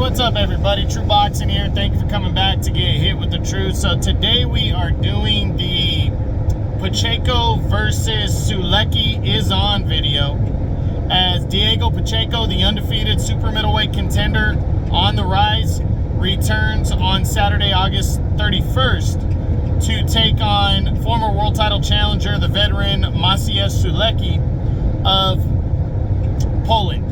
What's up, everybody? True Boxing here. Thank you for coming back to get hit with the truth. So today we are doing the Pacheco versus Sulecki Is On video, as Diego Pacheco, the undefeated super middleweight contender on the rise, returns on Saturday, August 31st to take on former world title challenger, the veteran Maciej Sulecki of Poland.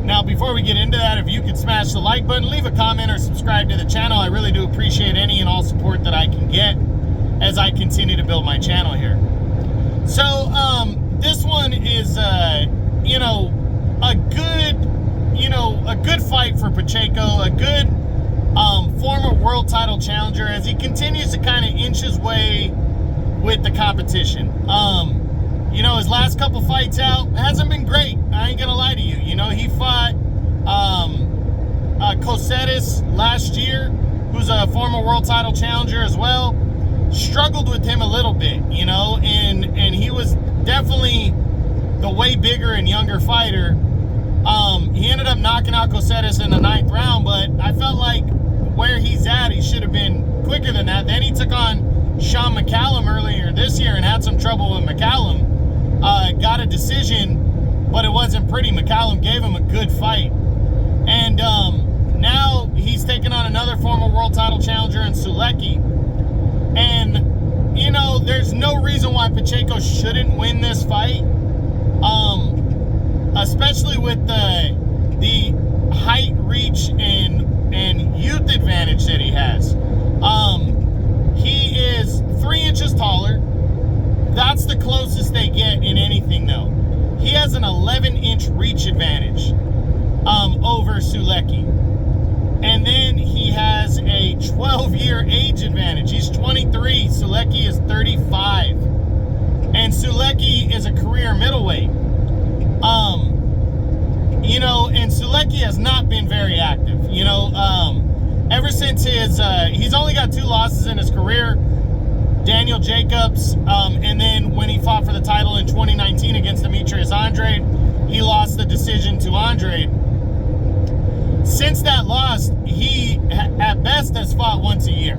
Now, before we get into that, if you could smash the like button, leave a comment, or subscribe to the channel. I really do appreciate any and all support that I can get as I continue to build my channel here. So, this one is, a good fight for Pacheco, a good former world title challenger, as he continues to kind of inch his way with the competition. His last couple fights out hasn't been great. I ain't gonna lie to you. He fought Cosetis last year, who's a former world title challenger as well. Struggled with him a little bit, and he was definitely the way bigger and younger fighter. He ended up knocking out Cosetis in the 9th round, but I felt like where he's at, he should have been quicker than that. Then he took on Sean McCallum earlier this year and had some trouble with McCallum. Got a decision, but it wasn't pretty. McCallum gave him a good fight. And now he's taking on another former world title challenger in Sulecki. And, there's no reason why Pacheco shouldn't win this fight. Especially with the height, reach, and youth advantage that he has. He is 3 inches taller. That's the closest they get in anything, though. He has an 11-inch reach advantage over Sulecki. And then he has a 12-year age advantage. He's 23. Sulecki is 35. And Sulecki is a career middleweight. And Sulecki has not been very active. Ever since he's only got 2 losses in his career. Daniel Jacobs, and then when he fought for the title in 2019 against Demetrius Andrade, he lost the decision to Andrade. Since that loss, he at best has fought once a year.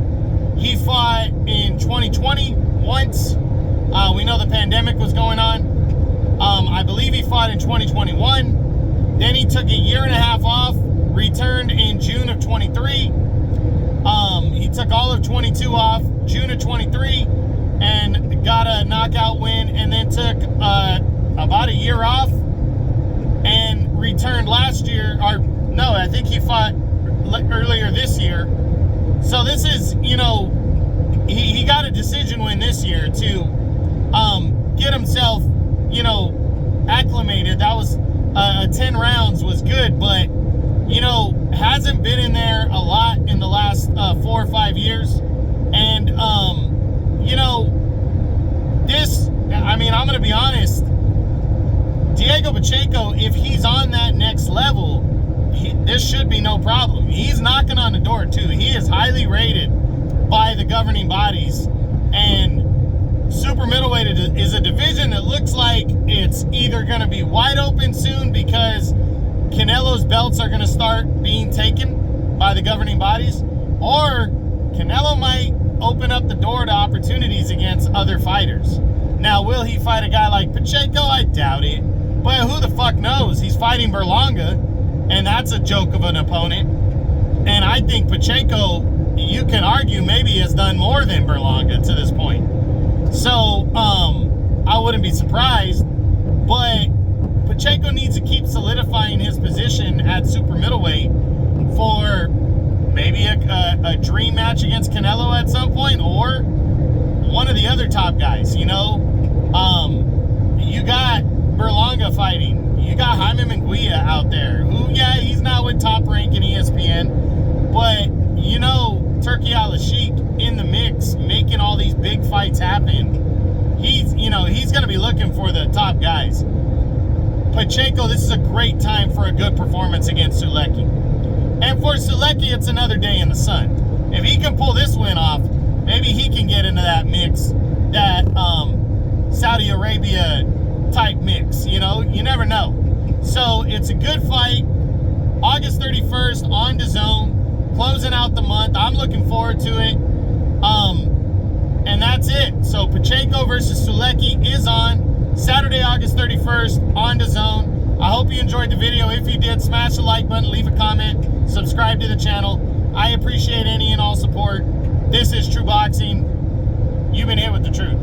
He fought in 2020 once. We know the pandemic was going on. I believe he fought in 2021. Then he took a 1.5 years off, returned in June of 23. He took all of 22 off, June of 23, and got a knockout win, and then took about a year off and returned last year. Or no, I think he fought earlier this year. So this is, he got a decision win this year to get himself, acclimated. That was 10 rounds was good, but hasn't been in there a lot in the last 4 or 5 years. And, I'm going to be honest, Diego Pacheco, if he's on that next level, this should be no problem. He's knocking on the door, too. He is highly rated by the governing bodies. And super middleweight is a division that looks like it's either going to be wide open soon, because Canelo's belts are going to start being taken by the governing bodies, or Canelo might open up the door to opportunities against other fighters. Now, will he fight a guy like Pacheco? I doubt it. But who the fuck knows? He's fighting Berlanga, and that's a joke of an opponent. And I think Pacheco, you can argue, maybe has done more than Berlanga to this point. So, I wouldn't be surprised. But Pacheco needs to keep solidifying his position at super middleweight for maybe a dream match against Canelo at some point, or one of the other top guys. You got Berlanga fighting. You got Jaime Munguia out there, who, he's not with Top Rank and ESPN, but Turki Al-Sheikh in the mix, making all these big fights happen. He's going to be looking for the top guys. Pacheco, this is a great time for a good performance against Sulecki. And for Sulecki, it's another day in the sun. If he can pull this win off, maybe he can get into that mix, that Saudi Arabia type mix. You never know. So it's a good fight. August 31st on DAZN. looking forward to it. And that's it. So Pacheco versus Sulecki is on Saturday, August 31st on DAZN. I hope you enjoyed the video. If you did, smash the like button, leave a comment, subscribe to the channel. I appreciate any and all support. This is True Boxing. You've been hit with the truth.